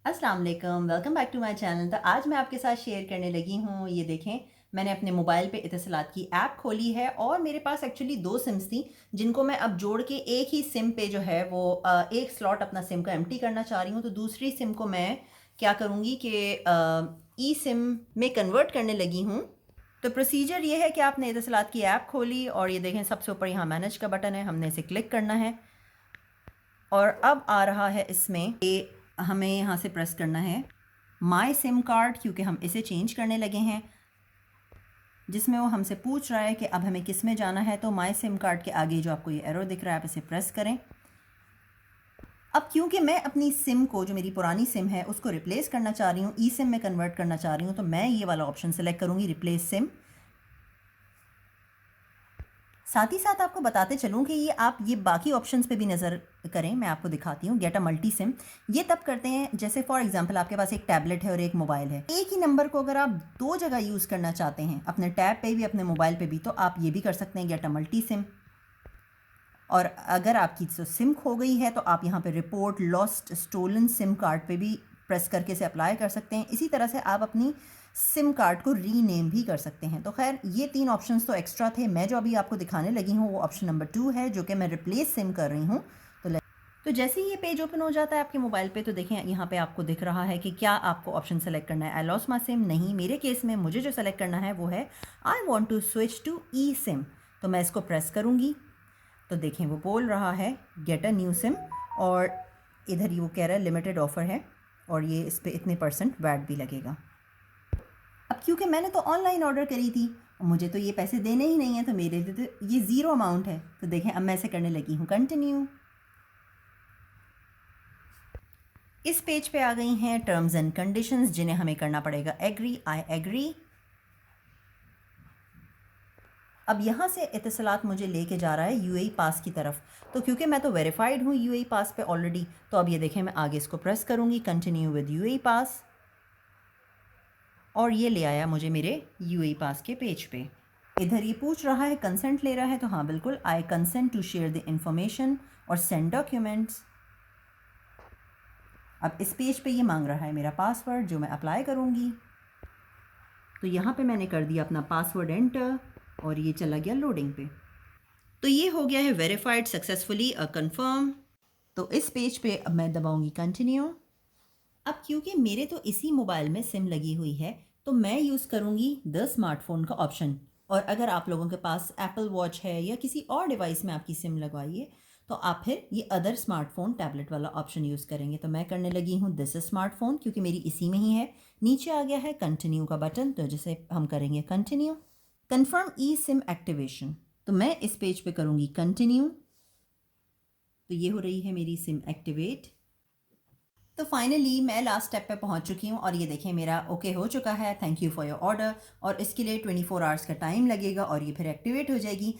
अस्सलाम वालेकुम, welcome back to my channel. तो आज मैं आपके साथ शेयर करने लगी हूँ, ये देखें, मैंने अपने मोबाइल पे इतिसलात की ऐप खोली है और मेरे पास एक्चुअली 2 सिम्स थी, जिनको मैं अब जोड़ के एक ही सिम पे जो है वो एक स्लॉट अपना सिम का एम्प्टी करना चाह रही हूँ। तो दूसरी सिम को मैं क्या करूँगी कि ई सिम में कन्वर्ट करने लगी हूँ। तो प्रोसीजर ये है कि आपने इतिसलात की ऐप खोली और ये देखें सबसे ऊपर यहाँ मैनेज का बटन है, हमने इसे क्लिक करना है और अब आ रहा है इसमें ये हमें यहाँ से प्रेस करना है माय सिम कार्ड, क्योंकि हम इसे चेंज करने लगे हैं, जिसमें वो हमसे पूछ रहा है कि अब हमें किस में जाना है। तो माय सिम कार्ड के आगे जो आपको ये एरो दिख रहा है आप इसे प्रेस करें। अब क्योंकि मैं अपनी सिम को, जो मेरी पुरानी सिम है, उसको रिप्लेस करना चाह रही हूँ, ई सिम में कन्वर्ट करना चाह रही हूँ, तो मैं ये वाला ऑप्शन सेलेक्ट करूँगी, रिप्लेस सिम। साथ ही साथ आपको बताते चलूँ कि ये आप ये बाकी ऑप्शंस पे भी नज़र करें, मैं आपको दिखाती हूँ। गेट अ मल्टी सिम, ये तब करते हैं जैसे फॉर एग्जांपल आपके पास एक टैबलेट है और एक मोबाइल है। एक ही नंबर को अगर आप दो जगह यूज़ करना चाहते हैं, अपने टैब पे भी अपने मोबाइल पे भी, तो आप ये भी कर सकते हैं, गेट अ मल्टी सिम। और अगर आपकी सिम खो गई है तो आप यहाँ पे report lost stolen SIM card पे भी प्रेस करके इसे अप्लाई कर सकते हैं। इसी तरह से आप अपनी सिम कार्ड को रीनेम भी कर सकते हैं। तो खैर ये 3 ऑप्शंस तो एक्स्ट्रा थे, मैं जो अभी आपको दिखाने लगी हूँ वो ऑप्शन नंबर 2 है, जो कि मैं रिप्लेस सिम कर रही हूँ। तो जैसे ही ये पेज ओपन हो जाता है आपके मोबाइल पे, तो देखें यहाँ पे आपको दिख रहा है कि क्या आपको ऑप्शन सेलेक्ट करना है, आई लॉस्ट माई सिम। नहीं, मेरे केस में मुझे जो सेलेक्ट करना है वो है I want to switch to eSIM. तो मैं इसको प्रेस करूँगी तो देखें वो बोल रहा है गेट अ न्यू सिम, और इधर ही वो कह रहा है लिमिटेड ऑफ़र है और ये इस पर इतने % वैट भी लगेगा। अब क्योंकि मैंने तो ऑनलाइन ऑर्डर करी थी, मुझे तो ये पैसे देने ही नहीं है, तो मेरे लिए तो ये ज़ीरो अमाउंट है। तो देखें अब मैं ऐसे करने लगी हूँ कंटिन्यू। इस पेज पे आ गई हैं टर्म्स एंड कंडीशंस, जिन्हें हमें करना पड़ेगा एग्री, आई एग्री। अब यहाँ से इत्तिसालात मुझे लेके जा रहा है यूएई पास की तरफ। तो क्योंकि मैं तो वेरीफाइड हूँ यूएई पास पे ऑलरेडी, तो अब ये देखें मैं आगे इसको प्रेस करूँगी कंटिन्यू विद यूएई पास, और ये ले आया मुझे मेरे यूएई पास के पेज पे। इधर ये पूछ रहा है कंसेंट ले रहा है, तो हाँ बिल्कुल, I consent to share the information और सेंड डॉक्यूमेंट्स। अब इस पेज पे ये मांग रहा है मेरा पासवर्ड, जो मैं अप्लाई करूँगी। तो यहाँ पे मैंने कर दिया अपना पासवर्ड एंटर और ये चला गया लोडिंग पे। तो ये हो गया है वेरीफाइड सक्सेसफुली कंफर्म। तो इस पेज पे अब मैं दबाऊंगी कंटिन्यू। अब क्योंकि मेरे तो इसी मोबाइल में सिम लगी हुई है, तो मैं यूज़ करूँगी द स्मार्टफोन का ऑप्शन। और अगर आप लोगों के पास एप्पल वॉच है या किसी और डिवाइस में आपकी सिम लगवाई है, तो आप फिर ये अदर स्मार्टफोन टैबलेट वाला ऑप्शन यूज़ करेंगे। तो मैं करने लगी हूँ दिस स्मार्टफोन, क्योंकि मेरी इसी में ही है। नीचे आ गया है कंटिन्यू का बटन, तो जिसे हम करेंगे कंटिन्यू। कन्फर्म ई सिम एक्टिवेशन, तो मैं इस पेज पे करूँगी कंटिन्यू। तो ये हो रही है मेरी सिम एक्टिवेट। तो फाइनली मैं लास्ट स्टेप पे पहुंच चुकी हूँ और ये देखें मेरा ओके हो चुका है, thank you for your order. और इसके लिए 24 आवर्स का टाइम लगेगा और ये फिर एक्टिवेट हो जाएगी।